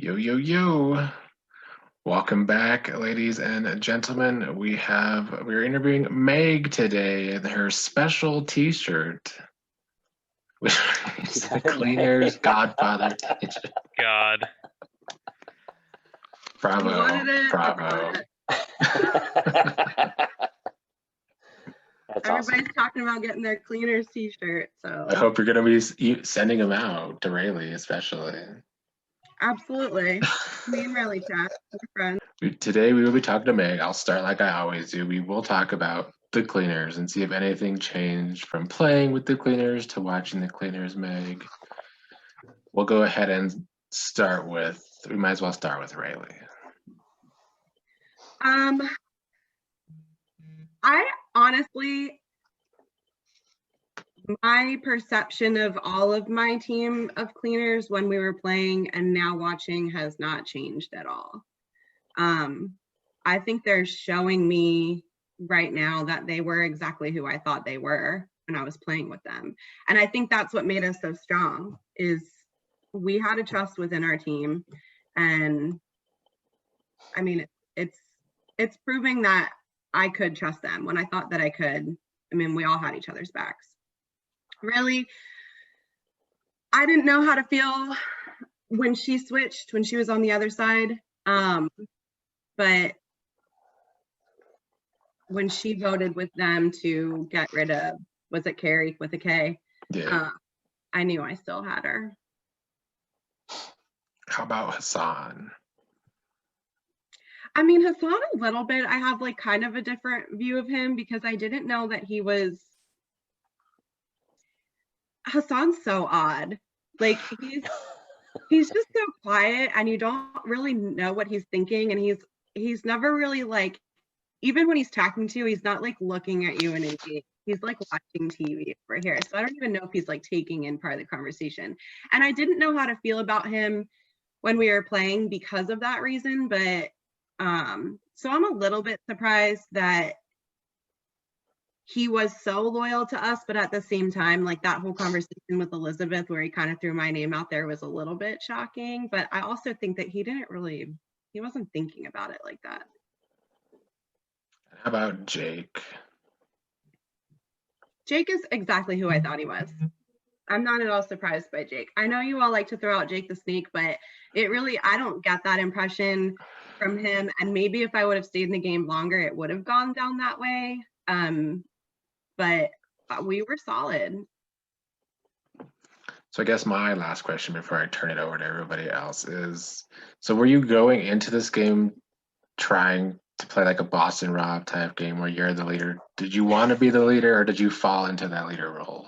Yo, yo, yo. Welcome back, ladies and gentlemen. We're interviewing Meg today in her special t-shirt, which is the Cleaners Godfather t-shirt. God. Bravo. You wanted it, Bravo. That's Everybody's awesome. talking about getting their cleaners t-shirt, so I hope you're going to be sending them out to Rayleigh, especially. absolutely. Me and Riley chat, we're friends. Today we will be talking to Meg. I'll start like I always do. We will talk about the Cleaners and see if anything changed from playing with the Cleaners to watching the Cleaners, Meg. We'll go ahead and we might as well start with Rayleigh. I honestly, my perception of all of my team of cleaners when we were playing and now watching has not changed at all. I think they're showing me right now that they were exactly who I thought they were when I was playing with them. And I think that's what made us so strong, is we had a trust within our team. And I mean, it's proving that I could trust them when I thought that I could. I mean, we all had each other's backs. Really, I didn't know how to feel when she switched, when she was on the other side. But when she voted with them to get rid of, was it Carrie with a K? Yeah. I knew I still had her. How about Hassan? I mean, Hassan a little bit. I have like kind of a different view of him because I didn't know that he was. Hassan's so odd. Like he's just so quiet and you don't really know what he's thinking, and he's never really like, even when he's talking to you, he's not like looking at you and he's like watching TV over here. So I don't even know if he's like taking in part of the conversation. And I didn't know how to feel about him when we were playing because of that reason, but so I'm a little bit surprised that he was so loyal to us, but at the same time, like that whole conversation with Elizabeth where he kind of threw my name out there was a little bit shocking. But I also think that he wasn't thinking about it like that. How about Jake? Jake is exactly who I thought he was. I'm not at all surprised by Jake. I know you all like to throw out Jake the Snake, but I don't get that impression from him. And maybe if I would have stayed in the game longer, it would have gone down that way. But we were solid. So I guess my last question before I turn it over to everybody else is, so were you going into this game trying to play like a Boston Rob type game where you're the leader? Did you want to be the leader, or did you fall into that leader role?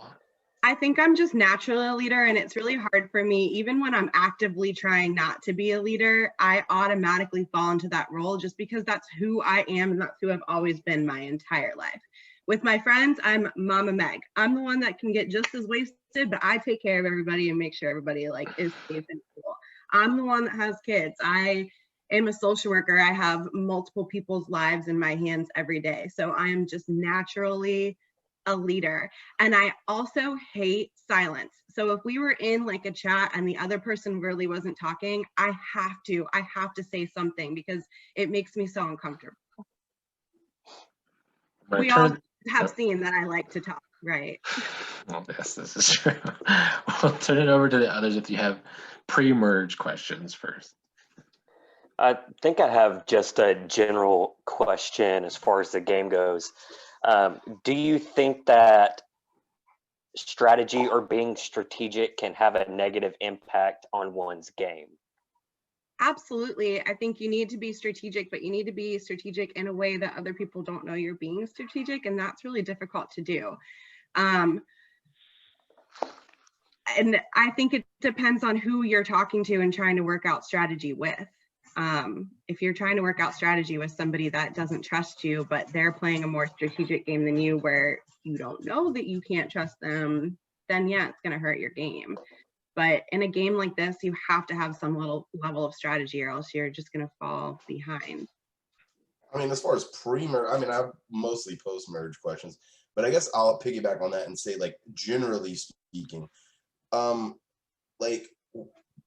I think I'm just naturally a leader, and it's really hard for me. Even when I'm actively trying not to be a leader, I automatically fall into that role just because that's who I am and that's who I've always been my entire life. With my friends, I'm Mama Meg. I'm the one that can get just as wasted, but I take care of everybody and make sure everybody like is safe and cool. I'm the one that has kids. I am a social worker. I have multiple people's lives in my hands every day. So I am just naturally a leader. And I also hate silence. So if we were in like a chat and the other person really wasn't talking, I have to say something because it makes me so uncomfortable. We all have seen that I like to talk, right? Well, yes, this is true. We'll turn it over to the others if you have pre-merge questions first. I think I have just a general question as far as the game goes. Do you think that strategy or being strategic can have a negative impact on one's game? Absolutely. I think you need to be strategic, but you need to be strategic in a way that other people don't know you're being strategic, and that's really difficult to do. And I think it depends on who you're talking to and trying to work out strategy with. If you're trying to work out strategy with somebody that doesn't trust you, but they're playing a more strategic game than you where you don't know that you can't trust them, then yeah, it's going to hurt your game. But in a game like this, you have to have some little level of strategy or else you're just going to fall behind. I mean, as far as pre-merge, I mean, I have mostly post-merge questions, but I guess I'll piggyback on that and say, like, generally speaking, like,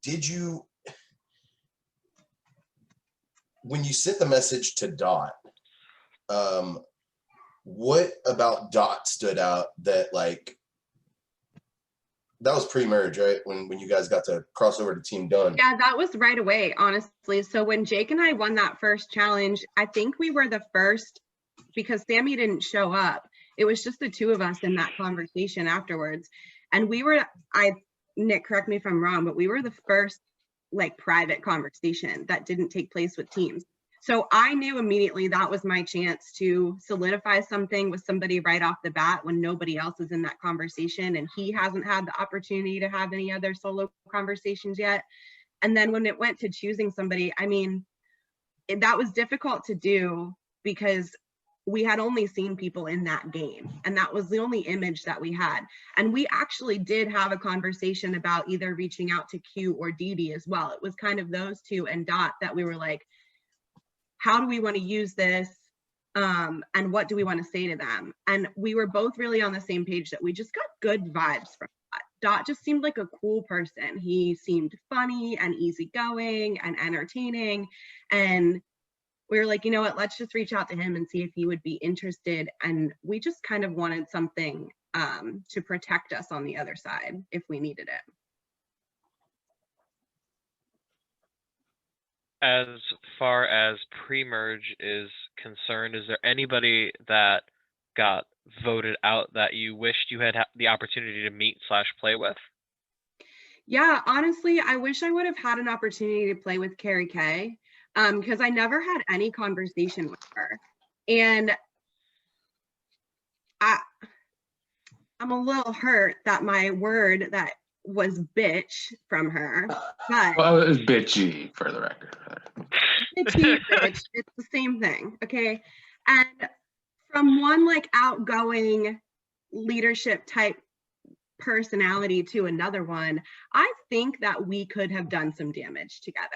did you when you sent the message to Dot, what about Dot stood out that like, that was pre-merge, right? When you guys got to cross over to Team Done. Yeah, that was right away, honestly. So when Jake and I won that first challenge, I think we were the first, because Sammy didn't show up. It was just the two of us in that conversation afterwards. And we were, Nick, correct me if I'm wrong, but we were the first like private conversation that didn't take place with teams. So I knew immediately that was my chance to solidify something with somebody right off the bat when nobody else is in that conversation, and he hasn't had the opportunity to have any other solo conversations yet. And then when it went to choosing somebody, I mean, that was difficult to do because we had only seen people in that game, and that was the only image that we had. And we actually did have a conversation about either reaching out to Q or Dee as well. It was kind of those two and Dot that we were like, how do we want to use this? And what do we want to say to them? And we were both really on the same page that we just got good vibes from Dot. Dot just seemed like a cool person. He seemed funny and easygoing and entertaining. And we were like, you know what, let's just reach out to him and see if he would be interested. And we just kind of wanted something to protect us on the other side if we needed it. As far as pre-merge is concerned, is there anybody that got voted out that you wished you had the opportunity to meet / play with? Yeah, honestly, I wish I would have had an opportunity to play with Carrie Kay, because I never had any conversation with her. And I'm a little hurt that my word that was bitch from her, but Well, it was bitchy for the record. bitchy, bitch, it's the same thing, okay? And from one like outgoing leadership type personality to another one, I think that we could have done some damage together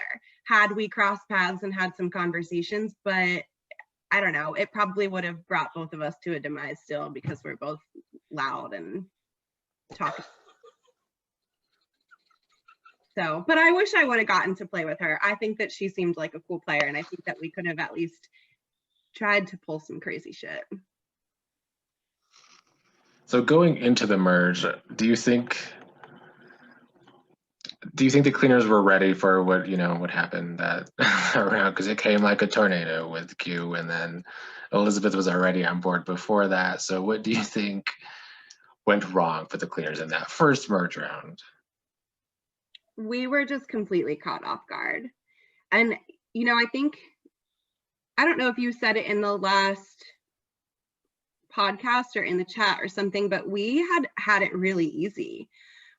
had we crossed paths and had some conversations. But I don't know, it probably would have brought both of us to a demise still, because we're both loud and talking. So, but I wish I would have gotten to play with her. I think that she seemed like a cool player, and I think that we could have at least tried to pull some crazy shit. So going into the merge, do you think the cleaners were ready for what happened that around? Because it came like a tornado with Q, and then Elizabeth was already on board before that. So what do you think went wrong for the cleaners in that first merge round? We were just completely caught off guard. And, I don't know if you said it in the last podcast or in the chat or something, but we had it really easy.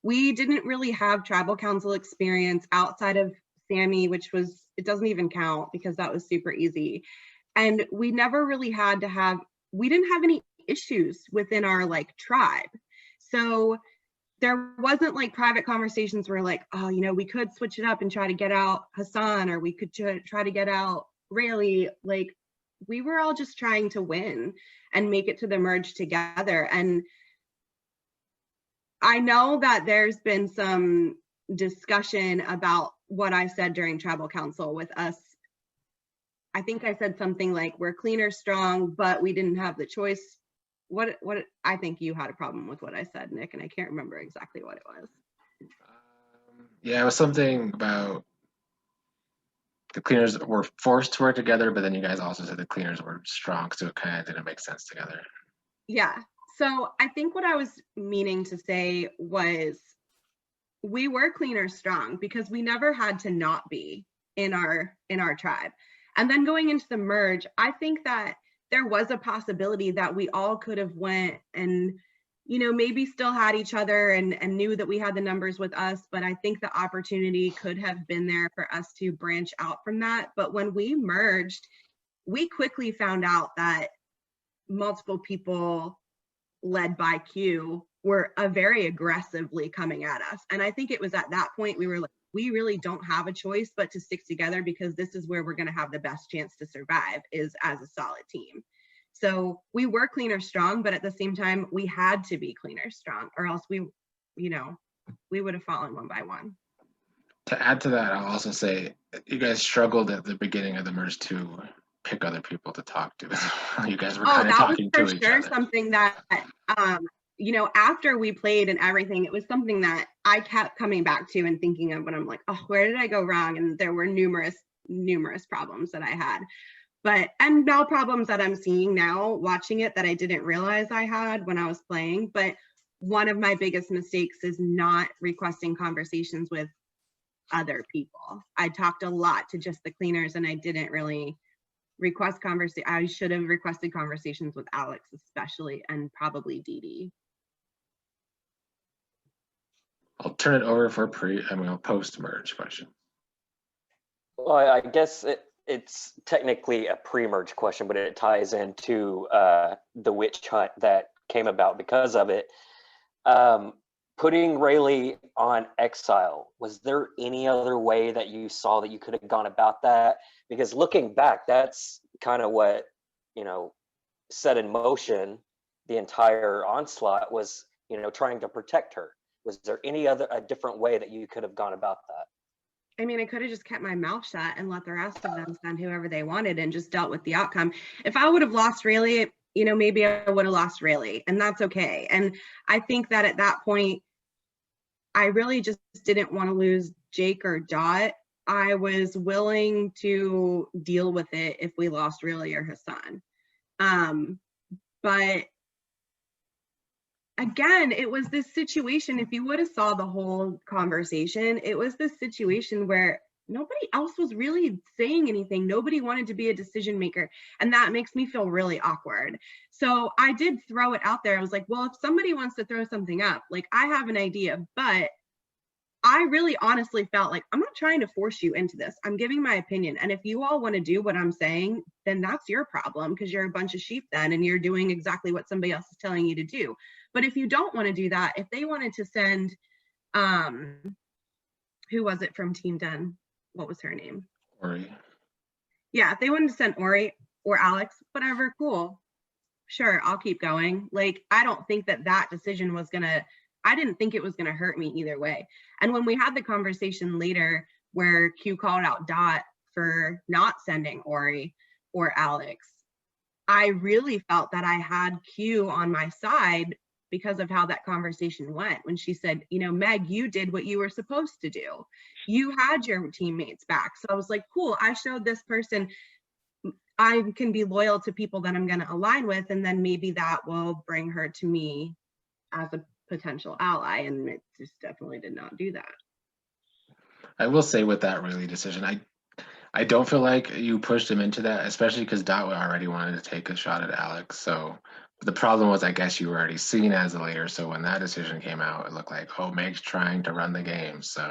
We didn't really have tribal council experience outside of Sammy, which was, it doesn't even count because that was super easy. And we never really we didn't have any issues within our like tribe. So there wasn't like private conversations where like, oh, we could switch it up and try to get out Hassan, or we could try to get out Rayleigh. Like, we were all just trying to win and make it to the merge together. And I know that there's been some discussion about what I said during tribal council with us. I think I said something like, we're cleaner strong, but we didn't have the choice. What I think you had a problem with what I said, Nick, and I can't remember exactly what it was. Yeah, it was something about the cleaners were forced to work together, but then you guys also said the cleaners were strong, so it kind of didn't make sense together. Yeah, so I think what I was meaning to say was we were cleaner strong because we never had to not be in our tribe. And then going into the merge, I think that there was a possibility that we all could have went and, maybe still had each other and knew that we had the numbers with us. But I think the opportunity could have been there for us to branch out from that. But when we merged, we quickly found out that multiple people led by Q were very aggressively coming at us. And I think it was at that point we were like, we really don't have a choice but to stick together, because this is where we're going to have the best chance to survive, is as a solid team. So we were cleaner strong, but at the same time, we had to be cleaner strong, or else we would have fallen one by one. To add to that, I'll also say you guys struggled at the beginning of the merge to pick other people to talk to. You guys were kind of that was talking for to each sure other. something that, after we played and everything, it was something that I kept coming back to and thinking of when I'm like, oh, where did I go wrong? And there were numerous problems that I had. And now problems that I'm seeing now watching it that I didn't realize I had when I was playing. But one of my biggest mistakes is not requesting conversations with other people. I talked a lot to just the cleaners and I didn't really request conversation. I should have requested conversations with Alex especially, and probably Dee Dee. I'll turn it over for post-merge question. Well, I guess it's technically a pre-merge question, but it ties into the witch hunt that came about because of it. Putting Rayleigh on exile, was there any other way that you saw that you could have gone about that? Because looking back, that's kind of what, set in motion the entire onslaught was, trying to protect her. Was there a different way that you could have gone about that? I mean, I could have just kept my mouth shut and let the rest of them send whoever they wanted and just dealt with the outcome. If I would have lost Rayleigh, maybe I would have lost Rayleigh, and that's okay. And I think that at that point, I really just didn't want to lose Jake or Dot. I was willing to deal with it if we lost Rayleigh or Hassan. But again, it was this situation, if you would have saw the whole conversation, it was this situation where nobody else was really saying anything. Nobody wanted to be a decision maker. And that makes me feel really awkward. So I did throw it out there. I was like, well, if somebody wants to throw something up, like I have an idea, but I really honestly felt like I'm not trying to force you into this. I'm giving my opinion. And if you all want to do what I'm saying, then that's your problem because you're a bunch of sheep then and you're doing exactly what somebody else is telling you to do. But if you don't want to do that, if they wanted to send, who was it from Team 10? What was her name? Ori. Yeah, if they wanted to send Ori or Alex, whatever, cool. Sure, I'll keep going. Like, I don't think that decision was I didn't think it was going to hurt me either way. And when we had the conversation later where Q called out Dot for not sending Ori or Alex, I really felt that I had Q on my side because of how that conversation went when she said, Meg, you did what you were supposed to do. You had your teammates back. So I was like, cool, I showed this person I can be loyal to people that I'm going to align with, and then maybe that will bring her to me as a potential ally, and it just definitely did not do that. I will say with that Rayleigh decision, I don't feel like you pushed him into that, especially because Dot already wanted to take a shot at Alex. So the problem was, I guess you were already seen as a leader. So when that decision came out, it looked like, oh, Meg's trying to run the game. So,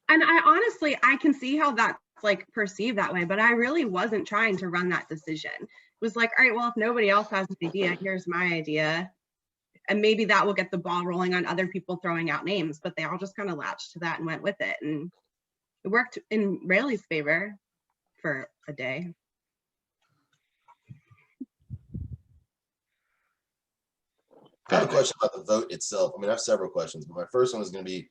and I can see how that's like perceived that way, but I really wasn't trying to run that decision. It was like, all right, well, if nobody else has an idea, here's my idea. And maybe that will get the ball rolling on other people throwing out names, but they all just kind of latched to that and went with it. And it worked in Rayleigh's favor for a day. I have a question about the vote itself. I mean, I have several questions, but my first one is going to be,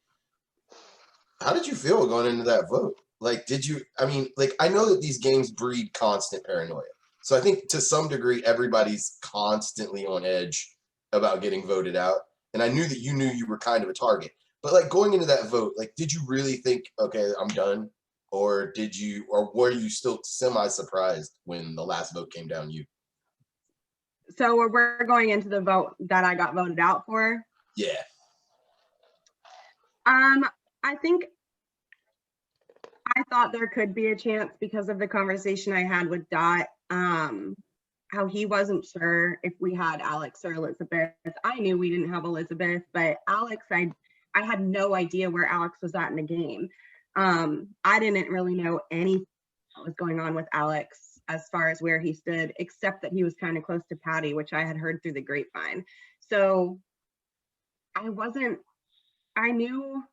how did you feel going into that vote? Like, I know that these games breed constant paranoia. So I think to some degree, everybody's constantly on edge about getting voted out. And I knew that you knew you were kind of a target. But like going into that vote, like, did you really think, okay, I'm done? Or were you still semi-surprised when the last vote came down you? So we're going into the vote that I got voted out for? Yeah. I think I thought there could be a chance because of the conversation I had with Dot, how he wasn't sure if we had Alex or Elizabeth. I knew we didn't have Elizabeth, but Alex, I had no idea where Alex was at in the game. I didn't really know anything that was going on with Alex as far as where he stood, except that he was kind of close to Patty, which I had heard through the grapevine. So I knew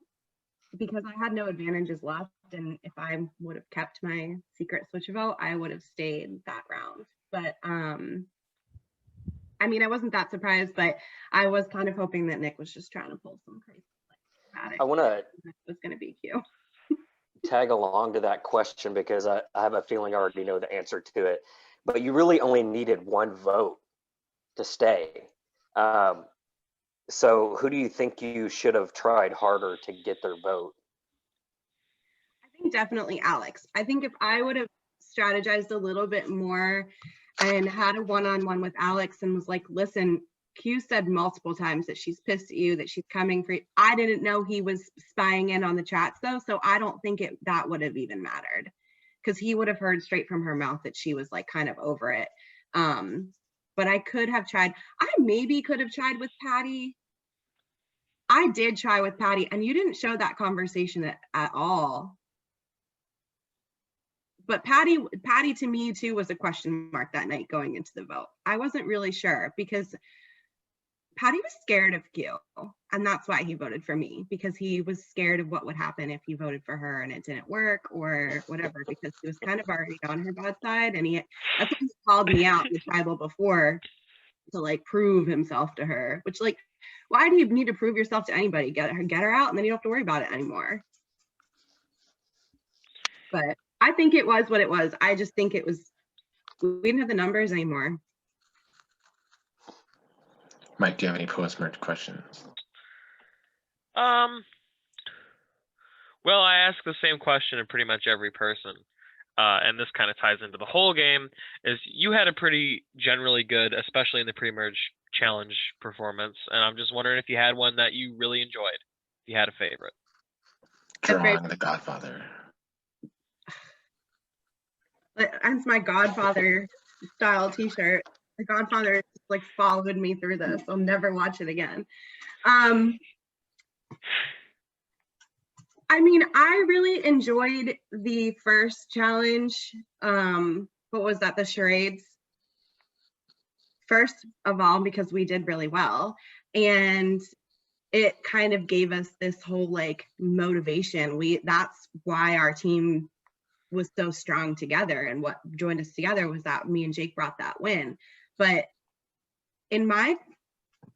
because I had no advantages left, and if I would have kept my secret switch vote, I would have stayed that round. But I mean, I wasn't that surprised, but I was kind of hoping that Nick was just trying to pull some crazy. I want to. It was going to be cute. tag along to that question because I have a feeling I already know the answer to it. But you really only needed one vote to stay. So who do you think you should have tried harder to get their vote? I think definitely Alex. I think if I would have strategized a little bit more and had a one-on-one with Alex and was like, listen, Q said multiple times that she's pissed at you, that she's coming for you. I didn't know he was spying in on the chats though, so I don't think that would have even mattered because he would have heard straight from her mouth that she was like kind of over it. But I could have tried. I maybe could have tried with Patty. I did try with Patty, and you didn't show that conversation at all. But Patty to me too was a question mark that night going into the vote. I wasn't really sure because Patty was scared of Q, and that's why he voted for me, because he was scared of what would happen if he voted for her and it didn't work or whatever, because he was kind of already on her bad side, and that's why he called me out in the tribal before to like prove himself to her, which like, why do you need to prove yourself to anybody? Get her out, and then you don't have to worry about it anymore. But I think it was what it was. I just think it was, we didn't have the numbers anymore. Mike, do you have any post-merge questions? Well, I ask the same question to pretty much every person. And this kind of ties into the whole game, is you had a pretty generally good, especially in the pre-merge challenge performance. And I'm just wondering if you had one that you really enjoyed, if you had a favorite. Drawing the Godfather. That's my Godfather style t-shirt. The Godfather just like followed me through this. I'll never watch it again. I mean, I really enjoyed the first challenge. What was that? The charades. First of all, because we did really well. And it kind of gave us this whole like motivation. That's why our team was so strong together, and what joined us together was that me and Jake brought that win. But I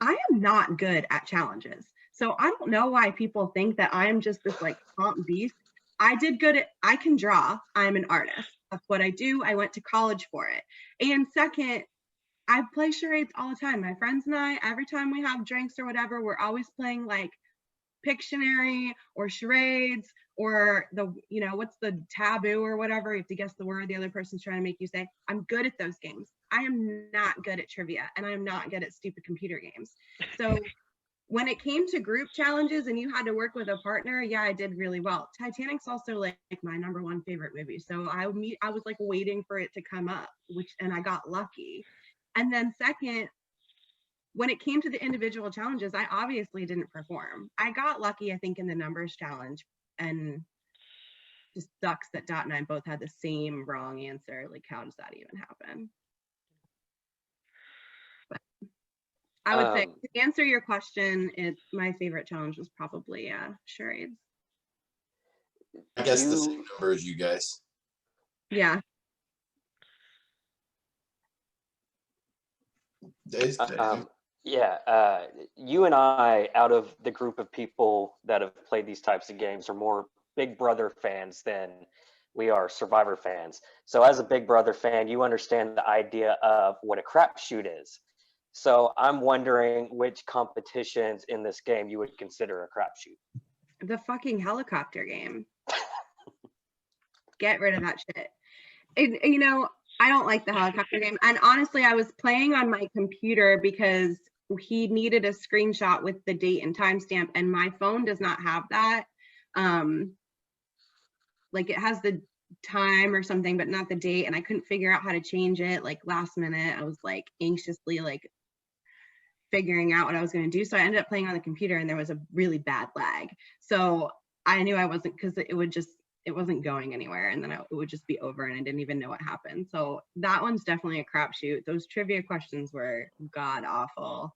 am not good at challenges. So I don't know why people think that I'm just this like comp beast. I can draw. I'm an artist. That's what I do. I went to college for it. And second, I play charades all the time. My friends and I, every time we have drinks or whatever, we're always playing like Pictionary or charades or what's the taboo or whatever. You have to guess the word the other person's trying to make you say. I'm good at those games. I am not good at trivia, and I'm not good at stupid computer games. So when it came to group challenges and you had to work with a partner, yeah, I did really well. Titanic's also like my #1 favorite movie. So I was like waiting for it to come up, and I got lucky. And then second, when it came to the individual challenges, I obviously didn't perform. I got lucky, I think, in the numbers challenge, and just sucks that Dot and I both had the same wrong answer. Like, how does that even happen? But I would say, to answer your question, my favorite challenge was probably charades. I guess the same number as you guys. Yeah. You and I, out of the group of people that have played these types of games, are more Big Brother fans than we are Survivor fans. So as a Big Brother fan, you understand the idea of what a crapshoot is. So I'm wondering which competitions in this game you would consider a crapshoot. The fucking helicopter game. Get rid of that shit. I don't like the helicopter game. And honestly, I was playing on my computer because he needed a screenshot with the date and timestamp, and my phone does not have that. Like it has the time or something, but not the date. And I couldn't figure out how to change it. Like last minute, I was like anxiously like figuring out what I was going to do. So I ended up playing on the computer, and there was a really bad lag. So I knew I wasn't, because it wasn't going anywhere, and then it would just be over, and I didn't even know what happened. So that one's definitely a crapshoot. Those trivia questions were god awful.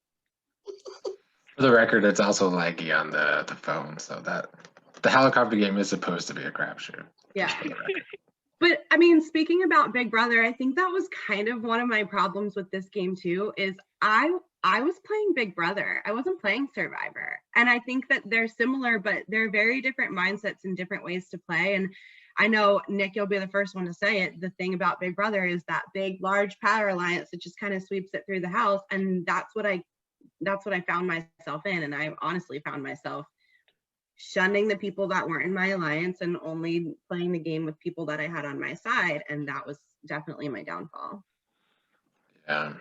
For the record, it's also laggy on the phone, so that the helicopter game is supposed to be a crapshoot. Yeah. But I mean, speaking about Big Brother, I think that was kind of one of my problems with this game too, is I was playing Big Brother. I wasn't playing Survivor. And I think that they're similar, but they're very different mindsets and different ways to play. And I know, Nick, you'll be the first one to say it. The thing about Big Brother is that big, large power alliance that just kind of sweeps it through the house. And that's what I found myself in. And I honestly found myself shunning the people that weren't in my alliance and only playing the game with people that I had on my side. And that was definitely my downfall. Yeah.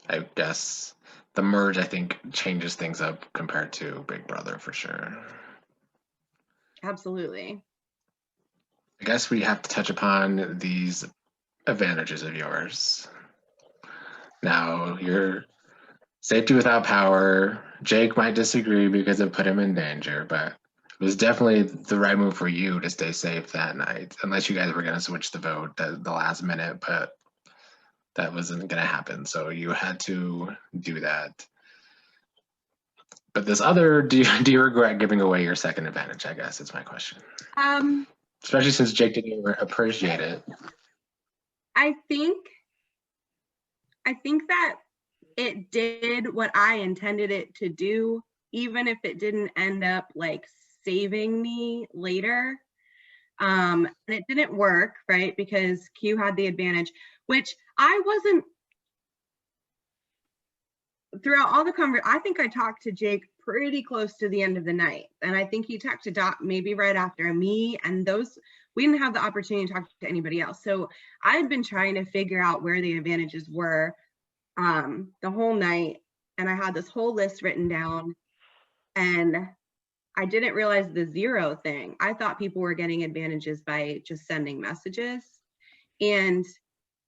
I guess the merge, I think, changes things up compared to Big Brother for sure. Absolutely. I guess we have to touch upon these advantages of yours. Now, your safety without power, Jake might disagree because it put him in danger, but it was definitely the right move for you to stay safe that night, unless you guys were going to switch the vote at the last minute, but that wasn't going to happen. So you had to do that. But this other, do you regret giving away your second advantage, I guess is my question. Especially since Jake didn't appreciate it. I think that it did what I intended it to do, even if it didn't end up like saving me later. And it didn't work, right? Because Q had the advantage, which I wasn't, throughout all the conversation, I think I talked to Jake pretty close to the end of the night. And I think he talked to Dot maybe right after me, and we didn't have the opportunity to talk to anybody else. So I had been trying to figure out where the advantages were the whole night. And I had this whole list written down, and I didn't realize the 0 thing. I thought people were getting advantages by just sending messages. And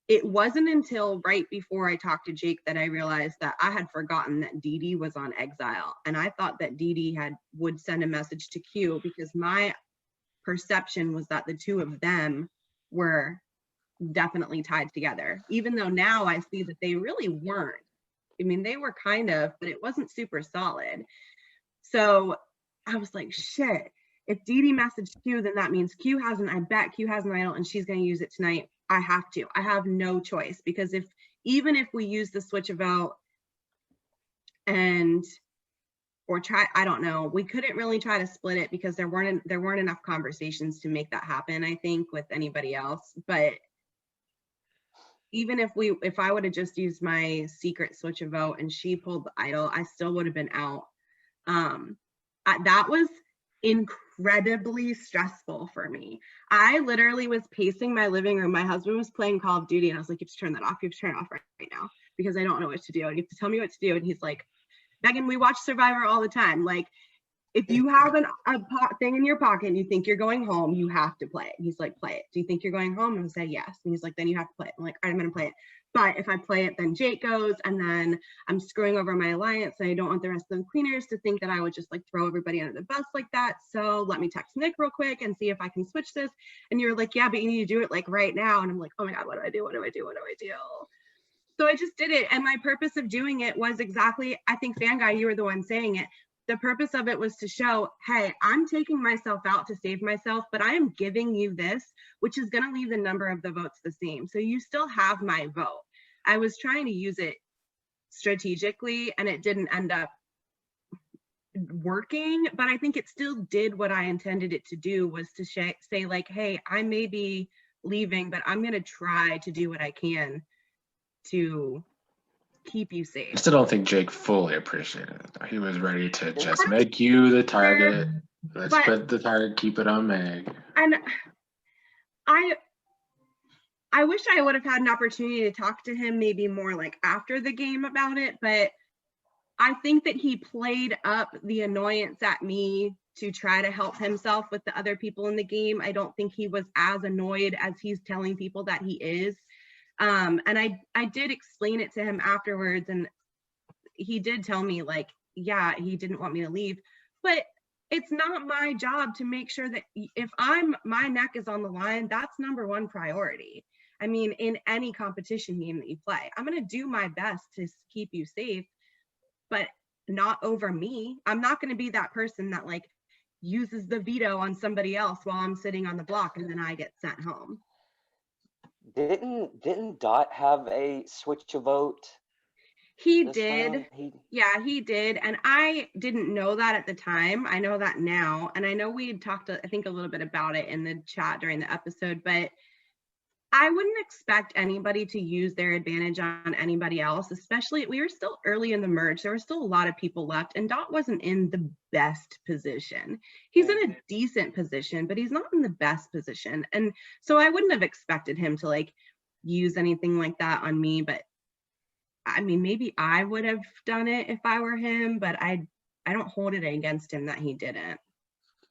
it wasn't until right before I talked to Jake that I realized that I had forgotten that Dee Dee was on exile. And I thought that Dee Dee would send a message to Q, because my perception was that the two of them were definitely tied together, even though now I see that they really weren't. I mean, they were kind of, but it wasn't super solid. So I was like, shit, if Dee Dee messaged Q, then that means I bet Q has an idol and she's going to use it tonight. I have no choice, because even if we use the switch vote I don't know, we couldn't really try to split it because there weren't enough conversations to make that happen, I think, with anybody else. But even if I would have just used my secret switch of vote and she pulled the idol, I still would have been out. That was incredibly stressful for me. I literally was pacing my living room. My husband was playing Call of Duty, and I was like, you have to turn that off. You have to turn it off right now, because I don't know what to do. And you have to tell me what to do. And he's like, Megan, we watch Survivor all the time. Like, if you have a thing in your pocket and you think you're going home, you have to play it. And he's like, play it. Do you think you're going home? And I say yes. And he's like, then you have to play it. I'm like, all right, I'm going to play it. But if I play it, then Jake goes, and then I'm screwing over my alliance. And I don't want the rest of the cleaners to think that I would just like throw everybody under the bus like that. So let me text Nick real quick and see if I can switch this. And you're like, yeah, but you need to do it like right now. And I'm like, oh my God, what do I do? What do I do? What do I do? So I just did it. And my purpose of doing it was exactly, I think, Fan Guy, you were the one saying it. The purpose of it was to show, hey, I'm taking myself out to save myself, but I am giving you this, which is going to leave the number of the votes the same. So you still have my vote. I was trying to use it strategically, and it didn't end up working, but I think it still did what I intended it to do, was to say like, hey, I may be leaving, but I'm going to try to do what I can to keep you safe. I still don't think Jake fully appreciated it. He was ready to just make you the target. Let's put the target, keep it on Meg. And I wish I would have had an opportunity to talk to him maybe more like after the game about it, but I think that he played up the annoyance at me to try to help himself with the other people in the game. I don't think he was as annoyed as he's telling people that he is. And I did explain it to him afterwards, and he did tell me like, yeah, he didn't want me to leave, but it's not my job to make sure that if my neck is on the line, that's number one priority. I mean, in any competition game that you play, I'm going to do my best to keep you safe, but not over me. I'm not going to be that person that like uses the veto on somebody else while I'm sitting on the block, and then I get sent home. Didn't Dot have a switch a vote? He this did. round? Yeah, he did. And I didn't know that at the time. I know that now. And I know we had talked, I think, a little bit about it in the chat during the episode, but I wouldn't expect anybody to use their advantage on anybody else, especially we were still early in the merge. There were still a lot of people left, and Dot wasn't in the best position. He's in a decent position, but he's not in the best position. And so I wouldn't have expected him to like use anything like that on me. But I mean, maybe I would have done it if I were him, but I don't hold it against him that he didn't.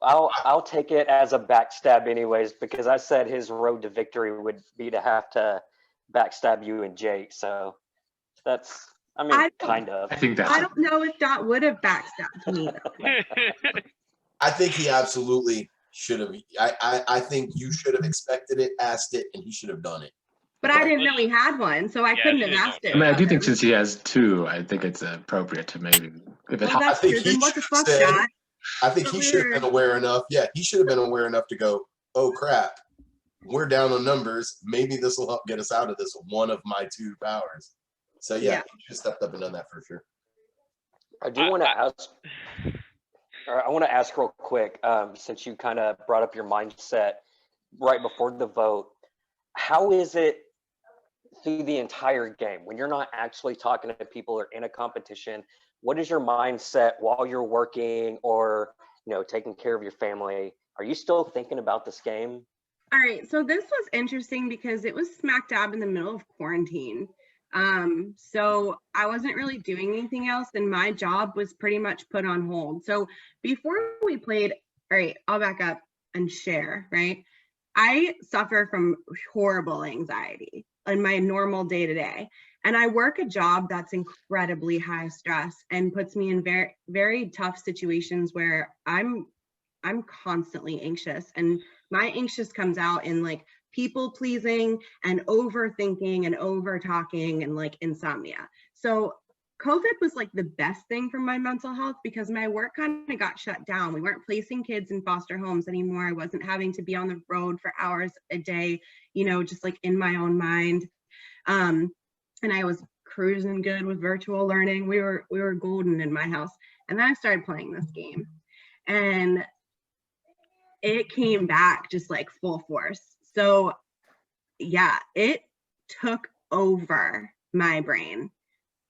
I'll take it as a backstab anyways, because I said his road to victory would be to have to backstab you and Jake. So that's, I mean, kind of. I think that's. I don't know if Dot would have backstabbed me. I think he absolutely should have. I think you should have expected it, asked it, and he should have done it. But I didn't know he had one, so I couldn't have asked it. I mean, I do think since he has two, I think it's appropriate to maybe. If it Well, that's true. Then what the fuck, Dot? I think he should have been aware enough. Yeah, he should have been aware enough to go, oh crap, we're down on numbers. Maybe this will help get us out of this one of my two powers. So yeah, he should have stepped up and done that for sure. I do want to ask. I want to ask real quick, since you kind of brought up your mindset right before the vote. How is it through the entire game when you're not actually talking to people or in a competition? What is your mindset while you're working or, you know, taking care of your family? Are you still thinking about this game? All right, so this was interesting because it was smack dab in the middle of quarantine. So I wasn't really doing anything else, and my job was pretty much put on hold. So before we played, all right, I'll back up and share, right? I suffer from horrible anxiety in my normal day-to-day. And I work a job that's incredibly high stress and puts me in very, very tough situations where I'm constantly anxious. And my anxious comes out in like people pleasing and overthinking and over talking and like insomnia. So COVID was like the best thing for my mental health because my work kind of got shut down. We weren't placing kids in foster homes anymore. I wasn't having to be on the road for hours a day, you know, just like in my own mind. And I was cruising good with virtual learning. We were golden in my house. And then I started playing this game. And it came back just like full force. So yeah, it took over my brain.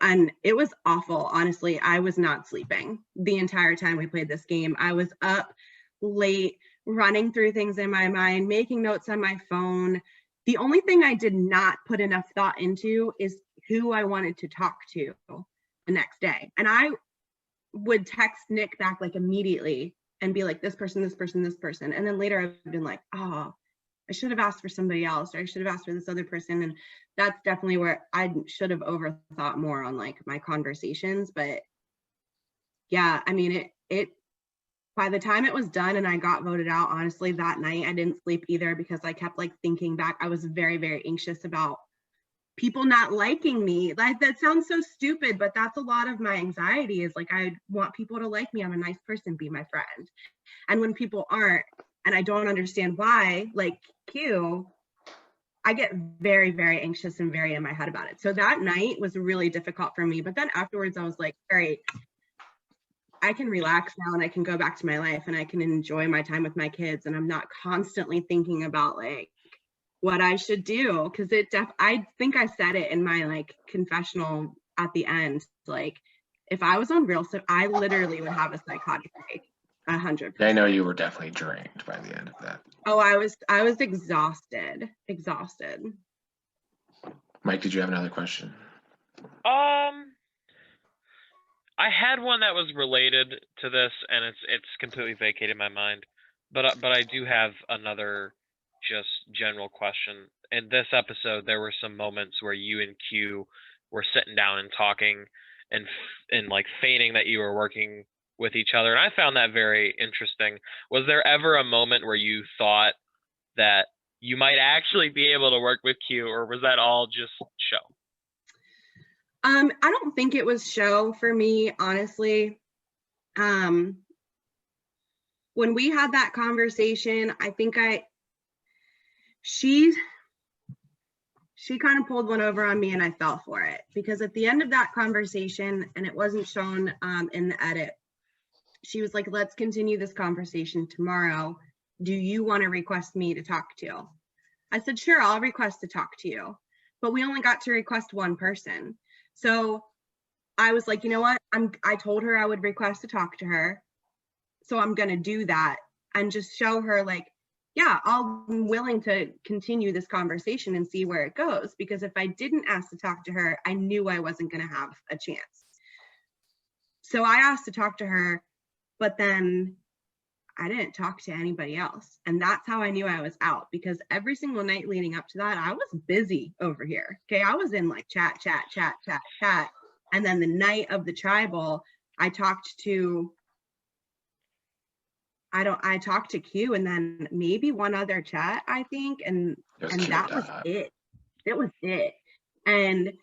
And it was awful. Honestly, I was not sleeping the entire time we played this game. I was up late, running through things in my mind, making notes on my phone. The only thing I did not put enough thought into is who I wanted to talk to the next day. And I would text Nick back like immediately and be like, this person, this person, this person. And then later I've been like, oh, I should have asked for somebody else, or I should have asked for this other person. And that's definitely where I should have overthought more on like my conversations. But yeah, I mean, it by the time it was done and I got voted out, honestly, that night I didn't sleep either because I kept like thinking back. I was very, very anxious about people not liking me. Like that sounds so stupid, but that's a lot of my anxiety is like, I want people to like me. I'm a nice person, be my friend. And when people aren't, and I don't understand why, like Q, I get very, very anxious and very in my head about it. So that night was really difficult for me. But then afterwards I was like, all right, I can relax now and I can go back to my life and I can enjoy my time with my kids. And I'm not constantly thinking about like what I should do. Cause I think I said it in my like confessional at the end, like if I was on real, so I literally would have a psychotic break. 100%. I know you were definitely drained by the end of that. Oh, I was exhausted. Mike, did you have another question? I had one that was related to this, and it's completely vacated my mind. But I do have another just general question. In this episode, there were some moments where you and Q were sitting down and talking, and like feigning that you were working with each other, and I found that very interesting. Was there ever a moment where you thought that you might actually be able to work with Q, or was that all just show? I don't think it was show for me, honestly. when we had that conversation, I think she kind of pulled one over on me and I fell for it, because at the end of that conversation, and it wasn't shown in the edit, she was like, let's continue this conversation tomorrow. Do you want to request me to talk to you? I said, sure, I'll request to talk to you. But we only got to request one person. So I was like, you know what? I told her I would request to talk to her. So I'm going to do that and just show her like, yeah, I'm willing to continue this conversation and see where it goes. Because if I didn't ask to talk to her, I knew I wasn't going to have a chance. So I asked to talk to her, but then I didn't talk to anybody else. And that's how I knew I was out, because every single night leading up to that, I was busy over here. Okay. I was in like chat. And then the night of the tribal, I talked to Q and then maybe one other chat, I think. And that was it. It was it. And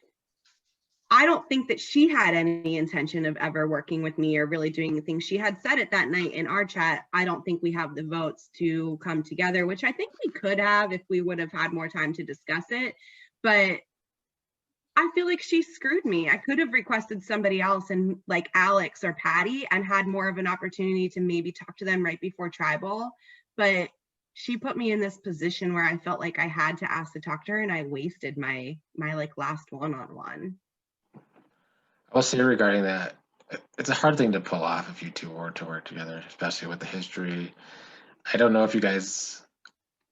I don't think that she had any intention of ever working with me or really doing anything. She had said it that night in our chat. I don't think we have the votes to come together, which I think we could have if we would have had more time to discuss it. But I feel like she screwed me. I could have requested somebody else, and like Alex or Patty, and had more of an opportunity to maybe talk to them right before tribal. But she put me in this position where I felt like I had to ask to talk to her, and I wasted my like last one-on-one. I'll say regarding that, it's a hard thing to pull off if you two were to work together, especially with the history. I don't know if you guys,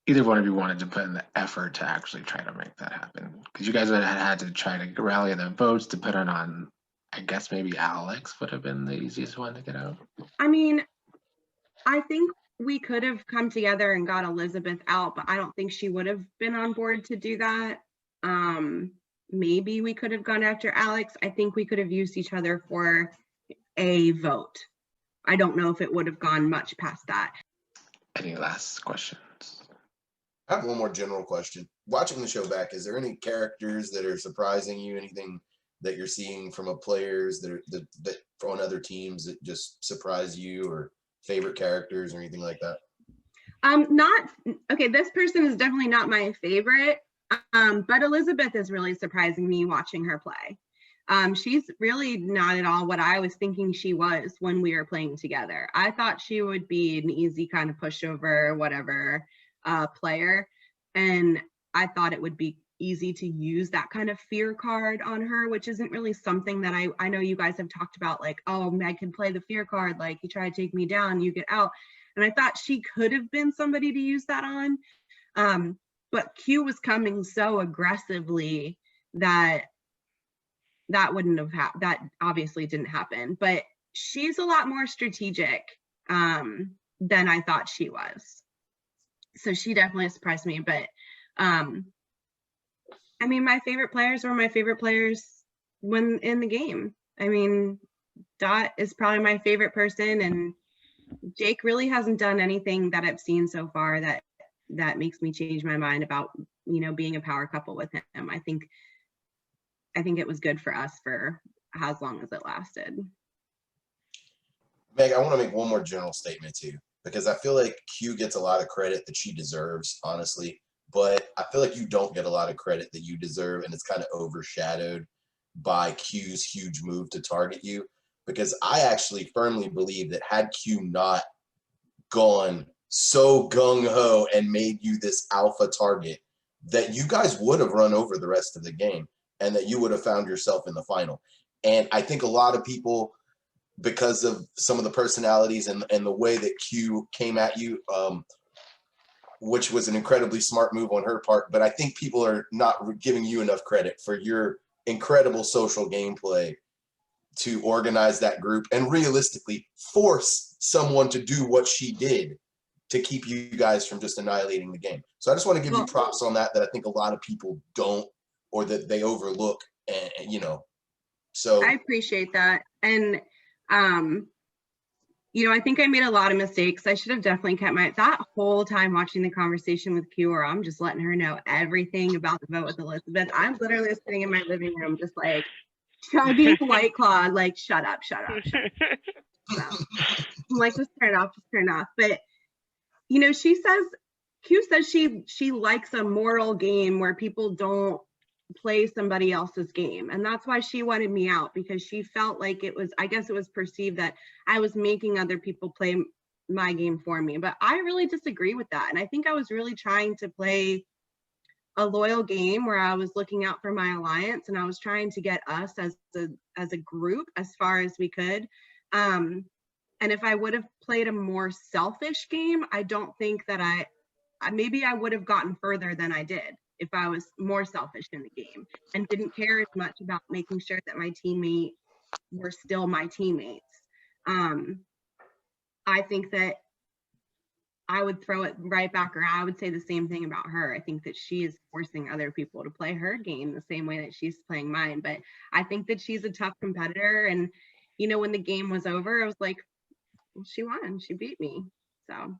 either one of you wanted to put in the effort to actually try to make that happen, because you guys had to try to rally the votes to put it on. I guess maybe Alex would have been the easiest one to get out. I mean, I think we could have come together and got Elizabeth out, but I don't think she would have been on board to do that. Maybe we could have gone after Alex. I think we could have used each other for a vote. I don't know if it would have gone much past that. Any last questions? I have one more general question. Watching the show back, is there any characters that are surprising you? Anything that you're seeing from players that on other teams that just surprise you, or favorite characters or anything like that? Not okay. This person is definitely not my favorite. But Elizabeth is really surprising me watching her play. She's really not at all what I was thinking she was when we were playing together. I thought she would be an easy kind of pushover, whatever player. And I thought it would be easy to use that kind of fear card on her, which isn't really something that I know you guys have talked about, like, oh, Meg can play the fear card, like you try to take me down, you get out. And I thought she could have been somebody to use that on. But Q was coming so aggressively that wouldn't have happened. That obviously didn't happen. But she's a lot more strategic than I thought she was. So she definitely surprised me. But I mean, my favorite players were my favorite players when in the game. I mean, Dot is probably my favorite person, and Jake really hasn't done anything that I've seen so far that makes me change my mind about, you know, being a power couple with him. I think it was good for us for as long as it lasted. Meg, I want to make one more general statement too, because I feel like Q gets a lot of credit that she deserves, honestly, but I feel like you don't get a lot of credit that you deserve, and it's kind of overshadowed by Q's huge move to target you, because I actually firmly believe that had Q not gone so gung-ho and made you this alpha target, that you guys would have run over the rest of the game and that you would have found yourself in the final. And I think a lot of people, because of some of the personalities and the way that Q came at you, which was an incredibly smart move on her part, but I think people are not giving you enough credit for your incredible social gameplay to organize that group and realistically force someone to do what she did to keep you guys from just annihilating the game. So I just want to give you props on that I think a lot of people don't, or that they overlook, and you know, so I appreciate that. And you know, I think I made a lot of mistakes. I should have definitely kept that whole time watching the conversation with Q, or I'm just letting her know everything about the vote with Elizabeth. I'm literally sitting in my living room just like chugging White Claw, like shut up. So I'm like, just turn it off, just turn it off. But you know, Q says she likes a moral game where people don't play somebody else's game, and that's why she wanted me out, because she felt like I guess it was perceived that I was making other people play my game for me. But I really disagree with that, and I think I was really trying to play a loyal game where I was looking out for my alliance, and I was trying to get us as a group as far as we could. And if I would have played a more selfish game, I don't think that maybe I would have gotten further than I did if I was more selfish in the game and didn't care as much about making sure that my teammates were still my teammates. I think that I would throw it right back around. I would say the same thing about her. I think that she is forcing other people to play her game the same way that she's playing mine. But I think that she's a tough competitor. And, you know, when the game was over, I was like, well, she won. She beat me. So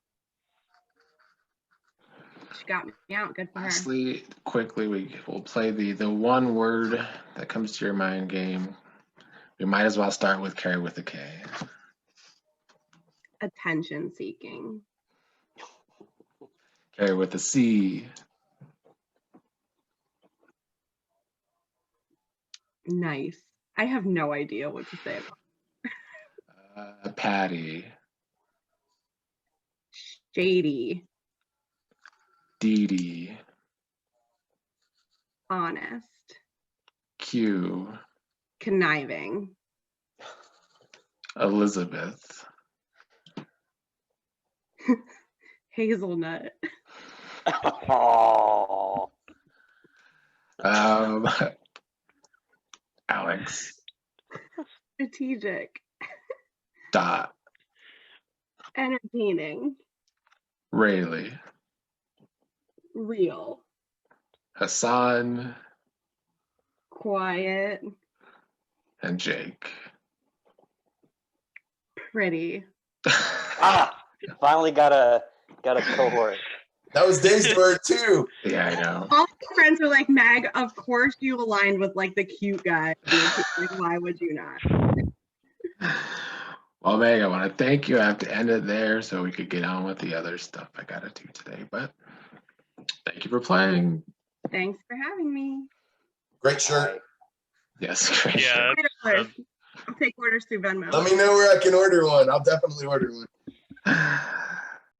she got me out. Good for her. Lastly, quickly, we'll play the one word that comes to your mind game. We might as well start with Carrie with a K. Attention seeking. Carrie with a C. Nice. I have no idea what to say about Patty. shady. Dee Dee. Honest. Q. Conniving. Elizabeth. Hazelnut. Oh, Alex. Strategic. Dot. Entertaining. Rayleigh. Real. Hassan. Quiet. And Jake. Pretty. finally got a cohort. That was Dave's word too. Yeah, I know. All my friends were like, Mag, of course you aligned with like the cute guy. Like, why would you not? Well, Meg, I want to thank you. I have to end it there so we could get on with the other stuff I got to do today. But thank you for playing. Thanks for having me. Great shirt. Yes, great. Yeah, I'll take orders through Venmo. Let me know where I can order one. I'll definitely order one.